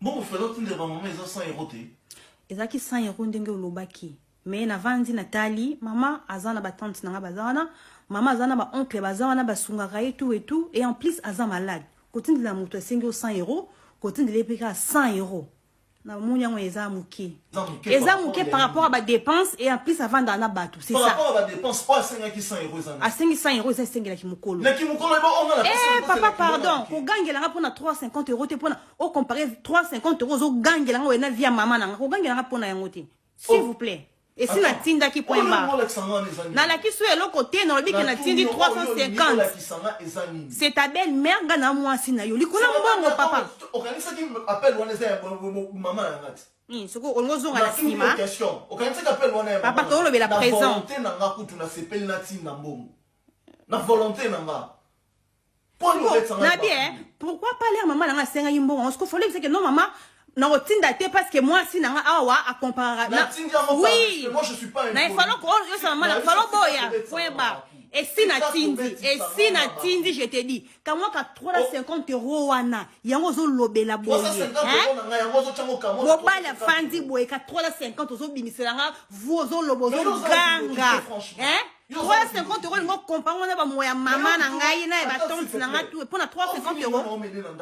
Bon, vous faites l'autre de maman, ils ont 100 euros. Ils ont 100 euros ndenge olobaki. Mais na vandi Nathalie, maman azana ba tante nanga bazana, maman azana ba oncle bazana ba sungaka et tout et en plus azana malade. Côté de la moto 100 euros, côté de l'épika 100 euros. Na munya ngo eza muke. Eza muke par rapport à ba dépenses et en plus avant d'ana batou, c'est ça. Par rapport à ba dépenses, pas 100 euros à 100 euros ça 5 la kimukolo. La kimukolo on a la papa pardon, ko gangela nga pona 350 euros te pona o comparer 350 euros au gangela nga wena via maman nanga. Ko gangela nga pona yangote. S'il vous plaît. Et si na tinda ki point bas. Na la ki so elo côté na lobi ki na tindi 350. C'est ta belle mère nga na moi si na yo. Likona mbongo papa. Okanisa ki appelle wana za maman nanga. Soko ongozo nga la sima. Okanisa ki appelle wana papa to lobi la présent. Na volonté nanga kutu na sepeli na tinda mbongo. Na volonté nanga. Pourquoi parler à maman nanga senga yimbongo? Parce qu'il fallait que non maman non, parce que moi, si nanga awa à comparer. Oui, moi je suis pas un. Il faut que ça maman, il faut boya. Point bas. Et si na tindi, je te dis, quand moi 350 euros wana, yango zo lobela boye. 350 euros nanga yango zo chango kamo. Boba la fandi boye 350 zo bimiselanga, vous zo lobozo ganga. 350 euros ngo comparer on ba moya maman nanga ina ba tante nanga tout pour na 350 euros.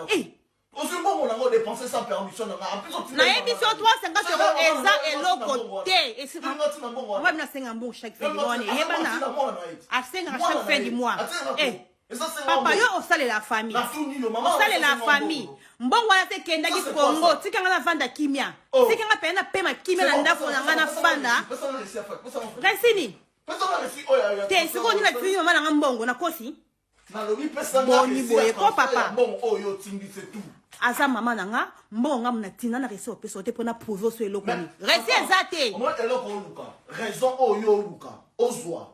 Eh aussi bon on a dépensé sans permission en plus na émission 350 euros eza et l'autre et c'est on va bien 5 bon chaque fin du mois et yebana à 5 à chaque fin du mois eh papa yo on sale la famille on sale la famille mbongo wana te kenda ki Congo tikanga na vanda kimia tikanga pena pema kimia na ndafo na ngana fanda resini te siko ni na tini mama na mbongo na kosi na lobi pesa boni boye ko papa bon oyo tindi c'est tout. Asa maman nanga mbonga mna tina na reso peso te pona prouver so eloko ni resi ezate moi eloko luka raison oyo luka ozwa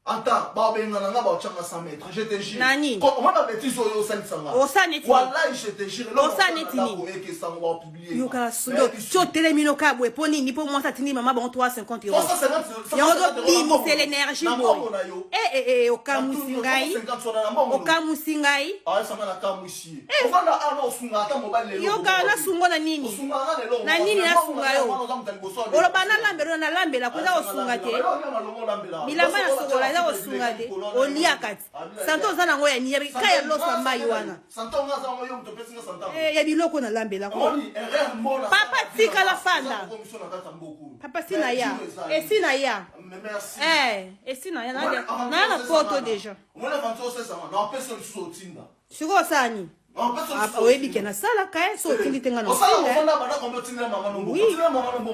ata ba benga nanga ba changa 100 mètres je te jure nani comment na bêtise oyo sali sanga osaneti wallahi je te jure lo osaneti ni ko eke sanga ba publier yoka sudo cho telemino ka bwe poni ni po moi ça tini maman bon 350 euros 350 yo do bimi c'est l'énergie okamusingai okamusingai ah ça na kamusi ovanda ano sunga ata mobile lelo yoka na sungo na nini na nini na sunga yo oloba na lambelo na lambela kuza osunga te bilamba na sokola za osunga te olia kati santo za nango ya ni ya kaya losa mai wana santo nga za ngo mto pesi nga santo ya biloko na lambela ko papa tika la fanda papa sina ya et sina ya et sina ya na photo déjà mwana vanto sesa na pesa so tinda siko sani oyebi ke na sala kaye so otindi te nga na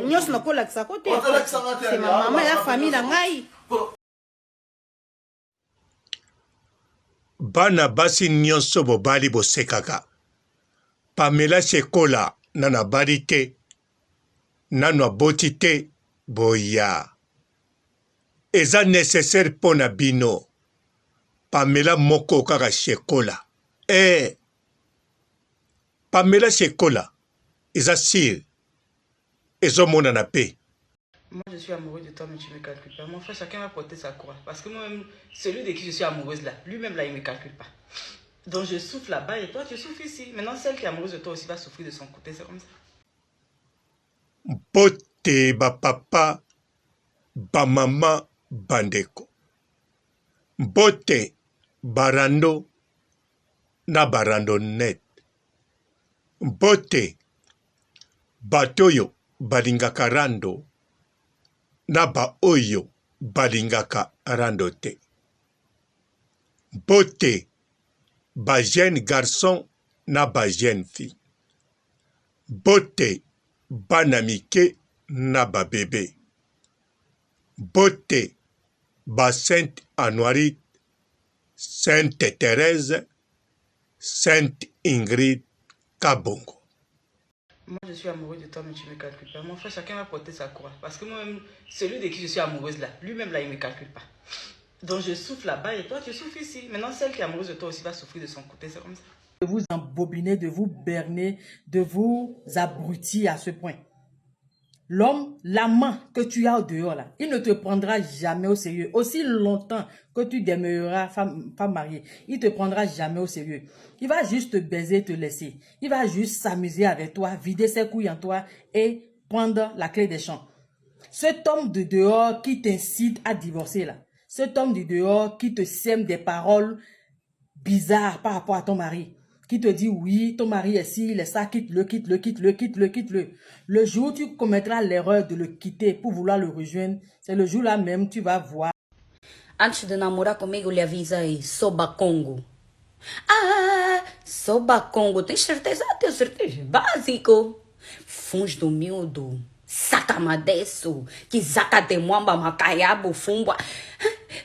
nyonso nakolakisa ko te c'est ma maman ya famille na ngai bana basi nyonso bobali bosekaka Pamela Shekola nana bali te nano aboti te boya eza nécessaire pona bino Pamela moko kaka Shekola Pamela Shekola eza sir ezomona na pe. Moi, je suis amoureux de toi, mais tu ne me calcules pas. Mon frère, chacun va porter sa croix. Parce que moi-même, celui de qui je suis amoureuse là, lui-même là, il ne me calcule pas. Donc je souffre là-bas et toi, tu souffres ici. Maintenant, celle qui est amoureuse de toi aussi va souffrir de son côté. C'est comme ça. Bote ba papa, ba mama, bandeko. Bote barando na barando net. Bote batoyo balingaka rando na ba oyo balingaka rando te. Bote ba jeune garçon na ba jeune fille. Bote bana mike na ba bébé. Bote ba Sainte Anoirite, Sainte Thérèse, Sainte Ingrid Kabongo. Moi, je suis amoureux de toi, mais tu ne me calcules pas. Mon frère, chacun va porter sa croix. Parce que moi-même, celui de qui je suis amoureuse là, lui-même là, il ne me calcule pas. Donc je souffre là-bas et toi, tu souffres ici. Maintenant, celle qui est amoureuse de toi aussi va souffrir de son côté. C'est comme ça. De vous embobiner, de vous berner, de vous abrutir à ce point. L'homme, l'amant que tu as au dehors là, il ne te prendra jamais au sérieux. Aussi longtemps que tu demeureras femme mariée, il ne te prendra jamais au sérieux. Il va juste te baiser, te laisser. Il va juste s'amuser avec toi, vider ses couilles en toi et prendre la clé des champs. Cet homme de dehors qui t'incite à divorcer là, cet homme de dehors qui te sème des paroles bizarres par rapport à ton mari, qui te dit oui, ton mari est ci, il est ça, quitte-le, quitte-le, quitte-le, quitte-le, quitte-le. Le jour où tu commettras l'erreur de le quitter pour vouloir le rejoindre, c'est le jour-là même tu vas voir. Antes de namorar comigo, lhe avisei, sou bacongo. Ah, sou bacongo, tem certeza? Tenho certeza, básico. Funs do miúdo, sacamadeço, que zaca de mwamba, macaiabo, fumba.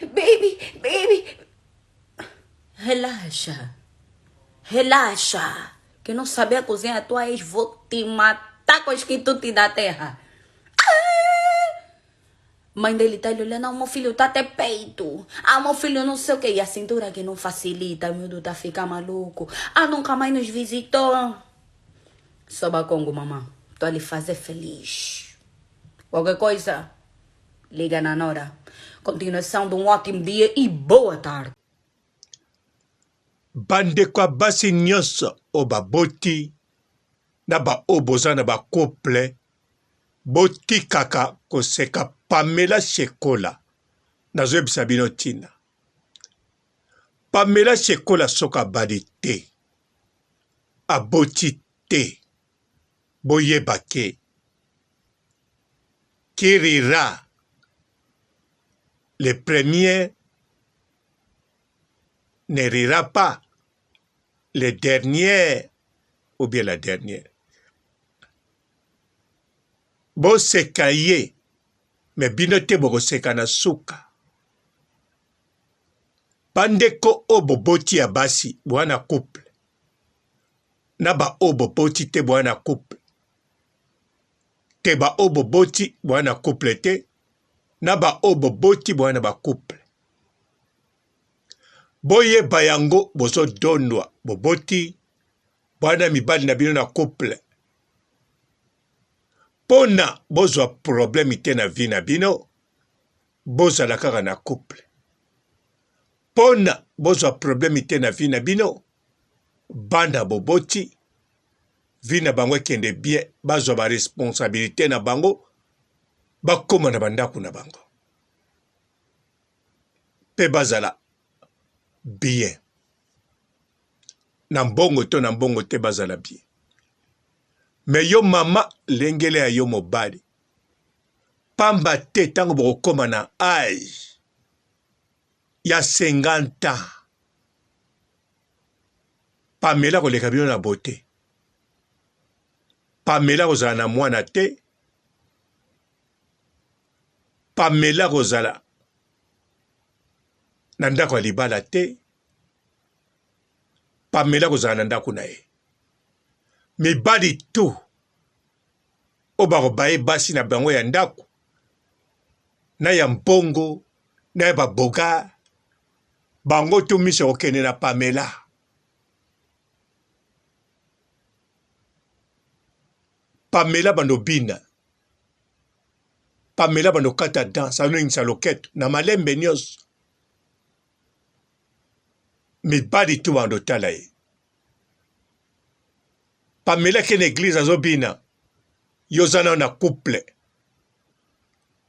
Baby, baby. Relaxa. Relaxa, que não saber cozinhar a tua ex, vou te matar com os quitutes da terra. Mãe dele tá olhando, não, meu filho tá até peito. Ah, meu filho não sei o que. E a cintura que não facilita, meu Deus, tá ficar maluco. Ah, nunca mais nos visitou. Sou bacongo, mamãe. Tô ali fazer feliz. Qualquer coisa, liga na Nora. Continuação de um ótimo dia e boa tarde. Bandeko basi nyonso o baboti na ba oboza na ba couple boti kaka koseka Pamela Shekola nazoyebisa bino ntina. Pamela Shekola soka badi te aboti te boyeba ke qui rira le premier ne rira pas le dernier ou bien la dernière. Bo seka ye, me bino te boko seka na suka. Pandeko obo boti ya basi, bwana couple. Naba obo boti te bwana couple. Teba obo boti bwana couple te. Naba obo boti bwana ba couple. Boye bayango bozo dondwa boboti bwana mibali na bino na couple. Pona bozwa problème te na vie na bino bozala kaka na couple. Pona bozwa problème te na vie na bino banda boboti vie na bango kende bien bazwa ba responsabilité na bango bakoma na bandako na bango. Pe bazala bien. Na mbongo to na mbongo te bazala bien. Mais yo mama lengele ya yo mobali. Pamba te tango bokoma na âge ya 50 ans. Pamela koleka bino na beauté. Pamela kozala na mwana te. Pamela kozala na ndako ya libala te. Pamela kozala na ndako na ye. Mibali tu obako baye basi na bango ya ndako na ya mbongo na ya baboga bango tu miso okende na Pamela. Pamela bando bina. Pamela bando kata danse anu ingisa loketo na malembe nyonso. Mibali tu bando tala ye. Pamela kene église azobina yozana na couple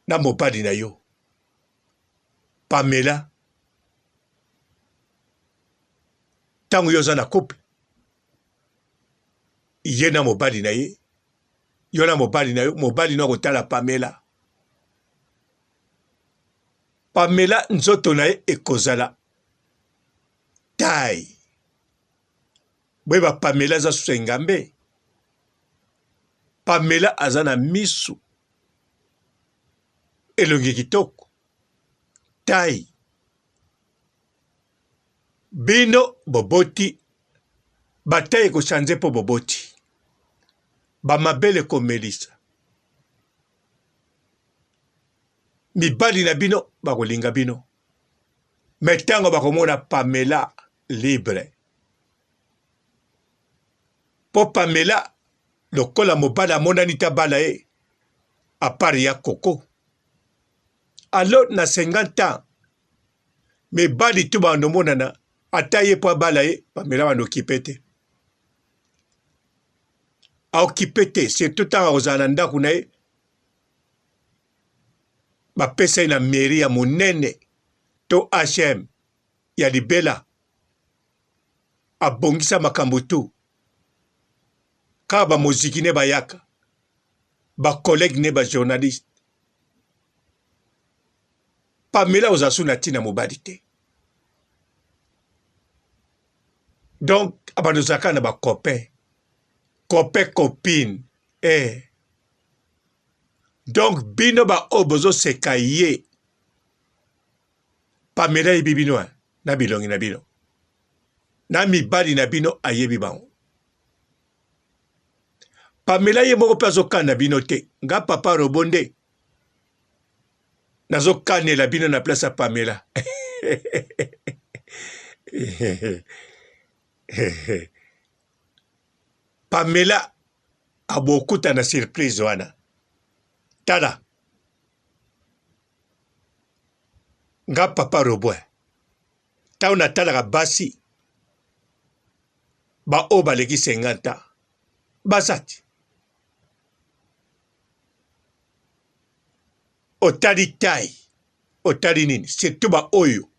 na mobali na yo. Pamela tango yozana couple ye na mobali na ye yo na mobali na yo mobali na kotala Pamela. Pamela nzoto na ye ekozala tai. Bweba Pamela za susengambe. Pamela azana misu. Elongi kitoko. Tai. Bino boboti. Bataye ko chanze po boboti. Ba mabele ko melisa. Mibali na bino bakolinga bino. Metango bakomona Pamela libre. Po Pamela lokola mobala monani tabala e à part ya Coco. Alors, na 50 ans, mais bali tout ba no monana, ataye po balaye, Pamela va n'occuper te. A occuper te, c'est tout temps aux ananda kunae, ba pesa na mairie ya monene, to HM, ya libela, a bongisa makambutu, ka ba muziki ne bayaka, ba collègue ne ba journaliste. Pamela ozasuna tina mobali te. Donc, abanozaka na ba copain, copine, Donc, bino ba obozo sekaye. Pamela yebi bino na bilongi na bino. Na mibali na bino ayebi bango. Pamela ye moko pe azokana bino te. Nga papa Robonde. Nazokane la bino na place ya Pamela. Pamela abokuta na surprise wana. Tala. Nga papa Robwe. Tao na tala basi. Ba o baleki 50 Basati. Otali tai. Otali nini. Surtout ba oyo.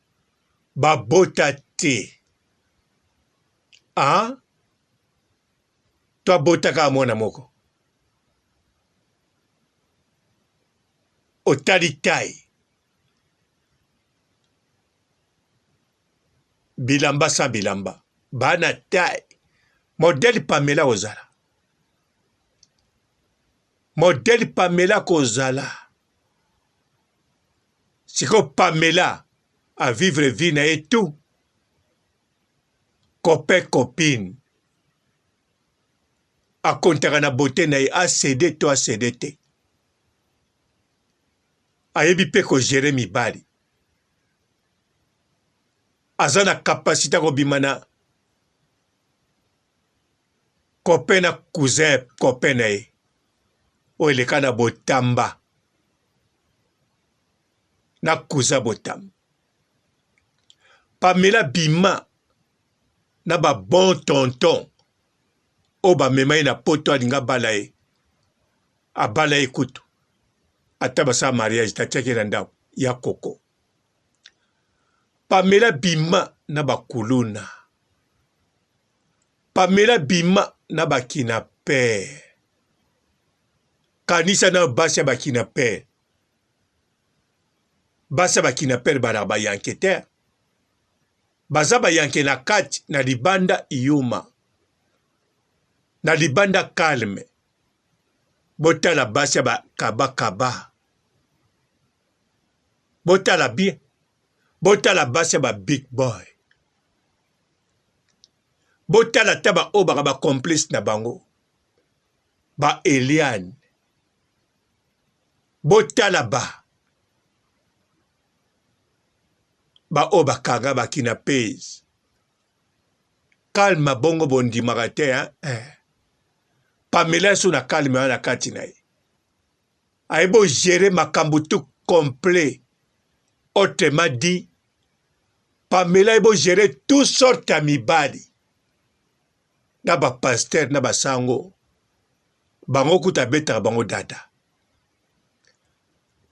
Ba bota te. Ah? Toi bota ka mwana moko. Otali tai. Bilamba sa bilamba. Bana tai. Modèle Pamela ozala. Modèle Pamela kozala. Siko Pamela à vivre vie na et tout. Copain copine. A kontaka na beauté na a cédé to a cédé te. Ayebi pe ko gérer mibali. Azana capacité ko bimana. Copain na cousin copain na ye. O eleka na botamba. Na cousin botam. Pamela bima na ba bon tonton. O ba mema na poto alinga balaye. A balaye kutu. Ataba sa mariage ta tcheke na ndako ya Coco. Pamela bima na ba kuluna. Pamela bima na ba kinape. Kanisa na basi ba kinape. Basa ba kinape ba yankete. Baza ba yanke na kati na libanda iuma. Na libanda calme. Bota la basi ba kaba. Bota la bien. Bota la basi ba big boy. Bota la taba o ba complice na bango. Ba Eliane. Bota la ba. Ba o ba kaga ba kinapez. Calme bongo bondi magate Pamela sou na calme wana kati na ye. Aibo gérer makambo tout complet. Autrement dit, Pamela aibo gérer toutes sortes à mibali. Na ba pasteur na ba sango. Bango kuta beta bango dada.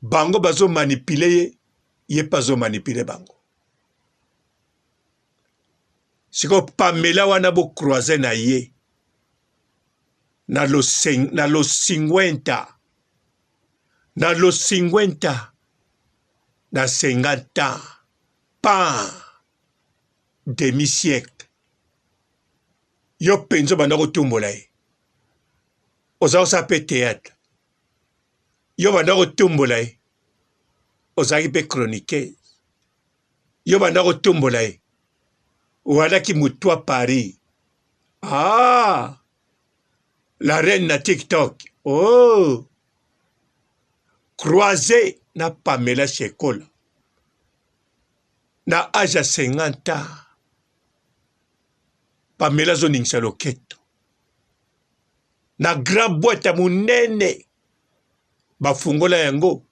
Bango bazo manipuler ye pazo manipuler bango. Siko Pamela wana bo croiser na ye. Na los 50. Na los 50. Na 50. Pan. Demi-siècle. Yo penzo bandako tumbola ye. Oza sape théâtre. Yo bandako tumbola ye. Ozaki pe chroniqueuse. Yo bandako tumbola ye. Oualaki mutua Paris. Ah! La reine na TikTok. Oh! Croisé na Pamela Shekola. Na âge à 50 ans. Pamela zoningsa loketo. Na grand boîte à munene. bafungola yango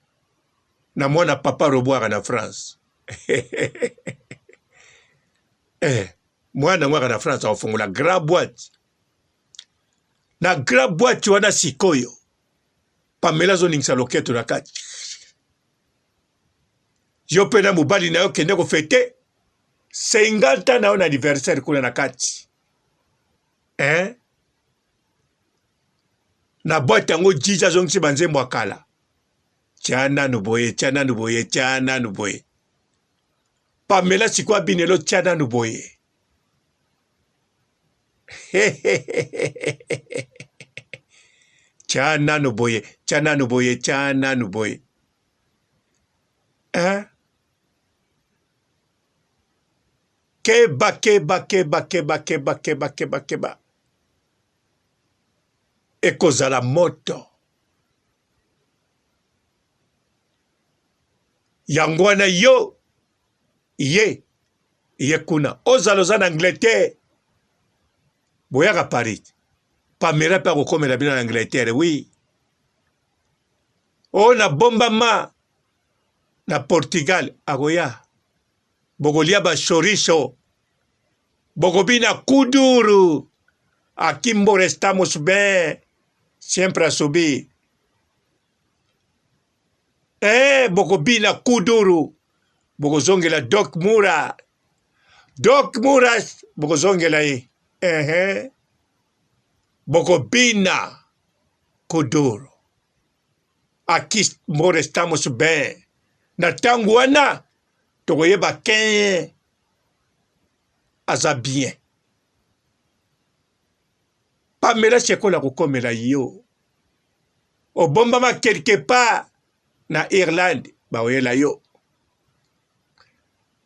na mwana papa Roboaka na France. Mwana mwaka na France afungola grand boîte. Na grand boîte wana sikoyo. Pamela zoningisa loketo na kati. Yo pena mobali na yo kende ko fete 50 na on anniversaire kuna na kati. Na boîte yango jija zongisi banzembo akala. Tiana nuboye, tiana nuboye, tiana nuboye. Pamela sikwa binelo tiana nuboye. Tiana nuboye, tiana nuboye, tiana nuboye. Keba, keba, keba, keba, keba, keba, keba, keba. Ekozala moto. Yangwana yo. Ye kuna. Ozaloza na Angleterre. Boyaka Paris. Pamela pa kokomela bina na Angleterre, oui. O na bombama. Na Portugal, agoya. Bogolia ba chorizo. Bogobina kuduru. Akimbo estamos bien. Siempre a subir. Bogobina kuduru. Bogozongela Doc Mura. Doc Mura. Bogozongela yi. Bogobina kuduru. Aquí more estamos bien. Na tangu wana. Togoyeba kenye. Aza bien. Pamela Chekola kukomela yo. Obombama quelque part na Irlande. Baoyela yo.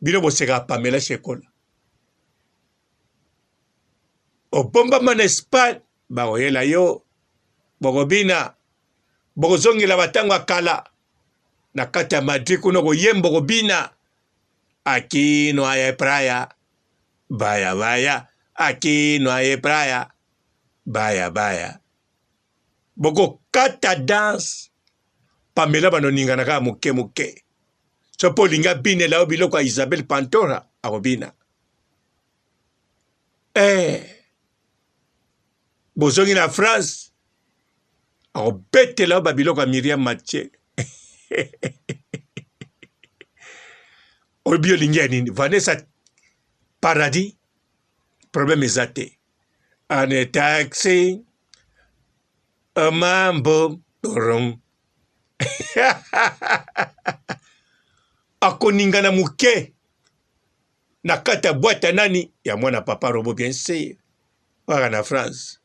Bino bosega Pamela Chekola. Obombama na Espagne. Baoyela yo. Bogobina. Bogozongela batango akala. Na kati ya Madrid kuno goyembo bogobina. Aquí no hay playa. Vaya, vaya. Aquí no hay playa. Vaya, vaya. Boko kata dance. Pamela banoninga naka muke muke. Sopo linga bine lao biloko Isabel Pantora. Arobina. Bozongi na France. Arobete lao babiloko Miriam Mathieu. Obio linga nini. Vanessa Paradis. Problème ezate. Ane taxi. Mambo. Rom. Akoninga na muke. Na kata boîte nani. Ya mwana papa Robo bien sûr. Waka na France.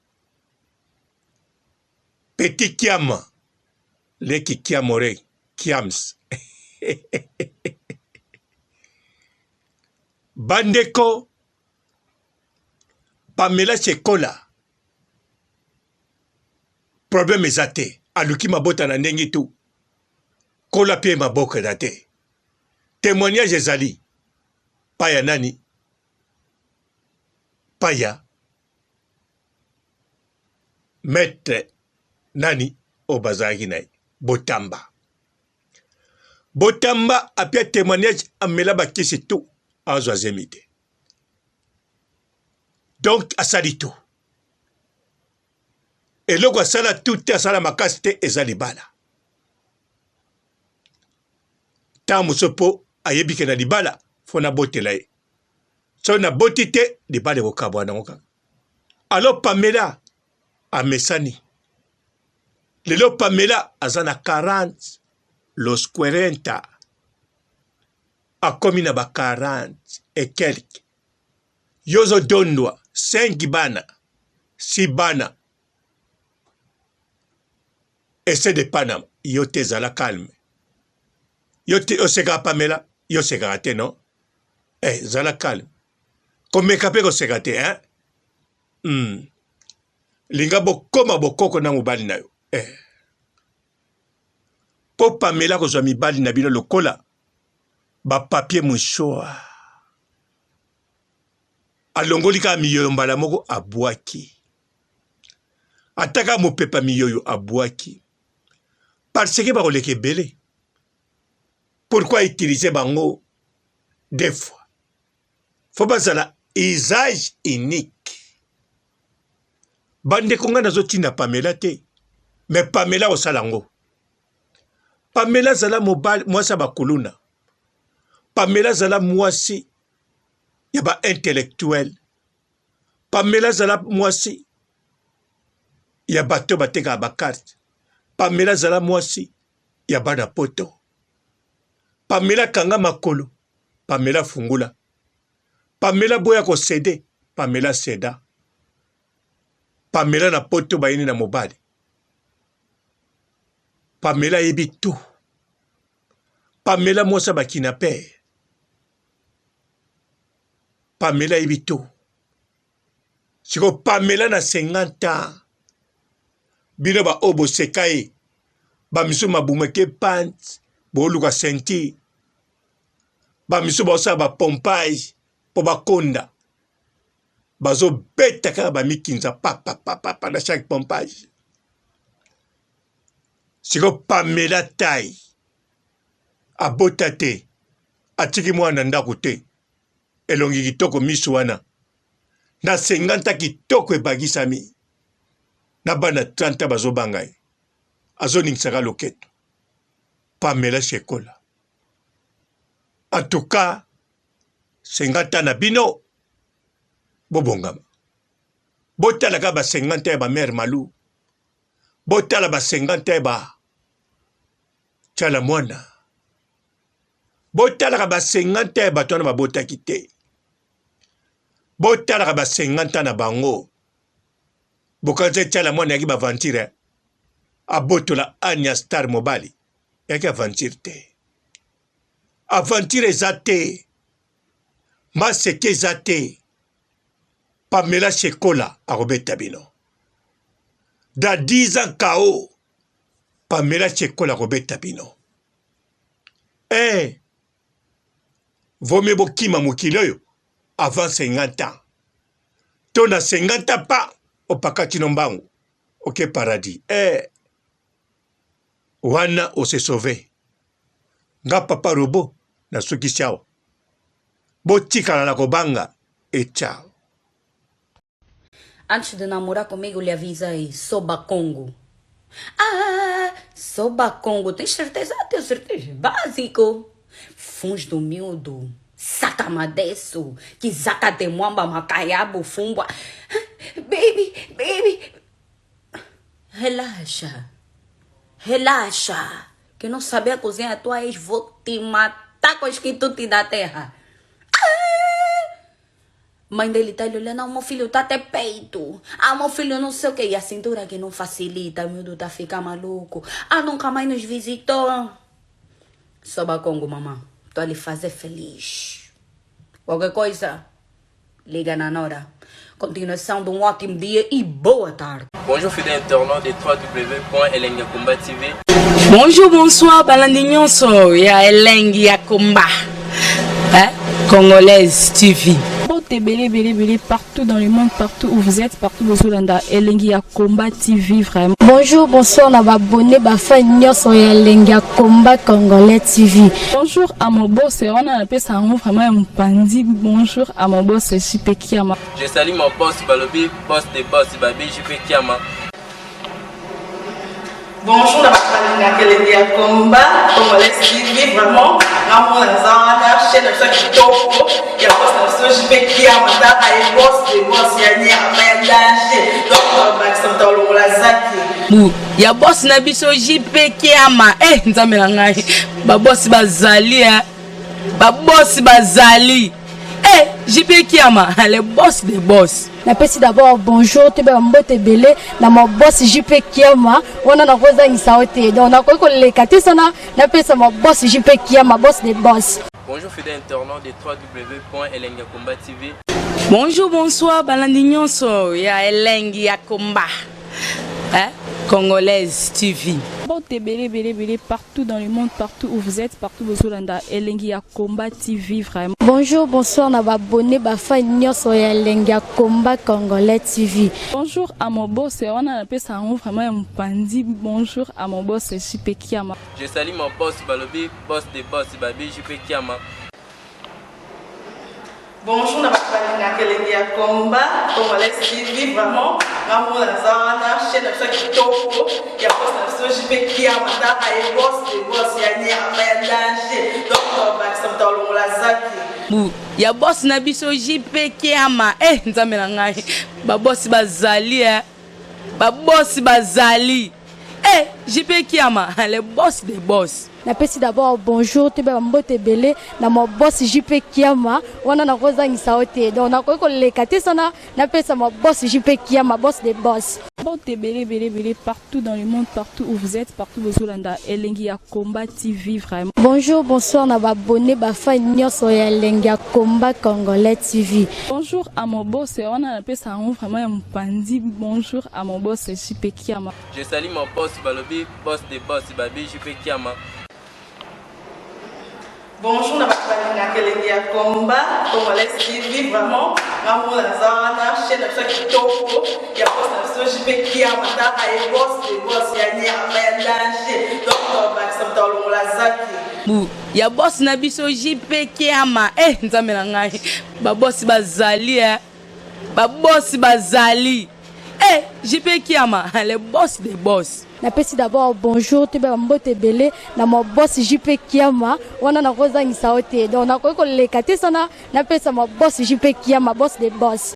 Petit Kiama. Leki Kiamore. Kiams. Bandeko. Pamela Chekola. Problème ezate. Aluki mabota na ndenge tu. Kola pie maboka date. Témoignage ezali. Paya nani? Paya. Maître nani? Obazaki nai. Botamba. Botamba apia témoignage amela bakisi tu. Azwazemite. Donc, asali tout. Et le asala tout asala makasite ezali bala. Tamu sopo ayebike na libala fona botela ye. So na botite libala wokabwa na ngoka. Alors Pamela amesani. Lelo Pamela azana 40 los 40 akomi na ba 40 et quelques. Yozo dondwa 5 bana, 6 bana. Essaie de Panama, yo te zala calme. Yo te osega Pamela, yo sega te non? Zala calme. Comme kapeko sega te, hein? Linga bokoma bokoko na mobali na yo. Po Pamela ko zwa mibali na bino lokola ba papier mouchoir. Alongolika miyoyo mbala moko abwaki. Ataka mopepa miyoyo abwaki. parce que bakoleka belé. Pourquoi utiliser bango deux fois? Faut pas ça usage unique. Bande konga nazotina Pamela te. Mais Pamela au salango. Pamela zala mobile mwasa bakuluna. Pamela zala mwasi yaba intellectuel. Pamela zala mwasi yaba to bateka bakarte. Pamela zala mwasi yaba na poto. Pamela kanga makolo. Pamela fungula. Pamela boya ko cede. Pamela seda. Pamela na poto bayini na mobile. Pamela yebi tout. Pamela mwasa bakinape. Pamela yebi tout. Siko Pamela na 50 ans. Bino ba obo sekaye. Ba miso mabumeke pants. Bo luka senti. Ba miso ba osa ba pompage. Po ba konda. Bazo beta ka ba mikinza pa na chaque pompage. Siko Pamela tai. Abotate. Atiki mwana ndako te. Elongi kitoko miso wana. Na 50 kitoko ebagisami. Na bana 30 bazo bangai. Azo ningsaka loketo. Pamela Shekola. En tout cas, 50 na bino. Bobongama. Botala ka ba 50 ba mère Malou. Botala ba 50 ba Chala mwana. Botala ka ba 50 ba tona ba bota kite. Botala ka ba 50 na bango. Bokaze Chala mwana yaki ba vantire. Abotola Anya Star Mobile. Yaki aventure te. Aventure zate. Maseke zate. Pamela Shekola arobeta bino. Da 10 ans KO. Pamela Shekola arobeta bino. Vome bokima mukilo avant 50 ans. Tona 50 ans pa opakati nombangu. Ok paradis. Wana o se sauvé. Nga papa robo na suki chao. Botika la kobanga e chao. Antes de namorar comigo, lhe avisei, sou Bacongo. Ah, sou Bacongo. Tens certeza? Tenho certeza. Básico. Funs do miúdo. Sacamadeço. Kizaka de mwamba macaiabo fumbwa. Baby. Relaxa. Relaxa. Que não saber cozinhar a tua ex, vou te matar com os quitutes da terra. Mãe dele tá lhe olhando, meu filho tá até peito. Meu filho não sei o que. E a cintura que não facilita, meu Deus, tá ficar maluco. Nunca mais nos visitou. Sou Bacongo, mamãe. Tô a lhe fazer feliz. Qualquer coisa, liga na Nora. Continuação de um ótimo dia e boa tarde. Bonjour, fidèle internaute de www.elengiakomba TV. Bonjour, bonsoir, balandinho so. Ya Elengi Akomba. Congolaise TV. Belé, partout dans le monde, partout où vous êtes, partout où vous êtes, Elengi Akomba TV, vraiment. Bonjour, bonsoir, on a abonné, Elengi Akomba Congolais TV. Bonjour à mon boss, on a appelé ça vraiment un pandi. Bonjour à mon boss, JP Kiama. Je salue mon boss Balobi, boss des boss Babi, JP Kiama. Bonjour, la Elengi Akomba Congolais TV, vraiment. Ramon Lazana, chaîne de ceux qui topo, il y a boss de JP Kiama, il boss des boss, il y a un danger. Donc, on va s'entendre au Lazaki. Ya boss na biso JP Kiama nzambe na ngai ba boss bazali ba boss bazali JP Kiama le boss des boss. Napesi d'abord bonjour te ba mbote belé na mo boss JP Kiama wana na koza ngisaote donc na ko le katesana napesa mo boss JP Kiama boss des boss. Bonjour fidèle internaute de www.elengiakomba TV. Bonjour bonsoir balandinyo so ya Elengi Akomba Congolaise TV. Bon, t'es belé, partout dans le monde, partout où vous êtes, partout où vous êtes, Elengi ya Combat TV, vraiment. Bonjour, bonsoir, na abonné, bafa nyonso ya Elengi ya Combat Congolais TV. Bonjour à mon boss, on a appelé ça vraiment un pandi. Bonjour à mon boss, JP Kiama. Je salue mon boss Balobi, boss des boss Babi, JP Kiama. Bonjour, na Elengi ya Combat Congolais TV, vraiment. Maman Lazana, chaîne de chaque topo, il y a pas de JP Kiama, et boss des boss, il y a ni à danger. Donc, on va se mettre dans la zaki. Ya boss na biso JP Kiama nzambe na ngai ba boss bazali ba boss bazali JP Kiama le boss des boss. Napesi d'abord bonjour te ba mbote belé na mo boss JP Kiama wana na kozangisa ote donc na ko lekate sana napesa mo boss JP Kiama boss des boss. Bon, t'es belé, partout dans le monde, partout où vous êtes, partout où vous êtes, Elengi ya Combat TV, vraiment. Bonjour, bonsoir, na abonné, bafa nyonso ya Elengi ya Combat Congolais TV. Bonjour à mon boss, on a appelé ça vraiment un pandi. Bonjour à mon boss, JP Kiama. Je salue mon boss Balobi, boss des boss Babi, JP Kiama. Bonjour, na Elengi ya Combat Congolais TV, vraiment. Maman Lazana, chaîne de chaque topo, il y a pas de JP Kiama, et boss des boss, il y a ni à danger. Donc, on va se mettre dans la zaki. Ya boss na biso JP Kiama nzambe na ngai ba boss bazali ba boss bazali JP Kiama le boss des boss. Napesi d'abord bonjour te ba mbote belé na mo boss JP Kiama wana na kozangisa ote donc na ko lekate sana napesa mo boss JP Kiama boss des boss.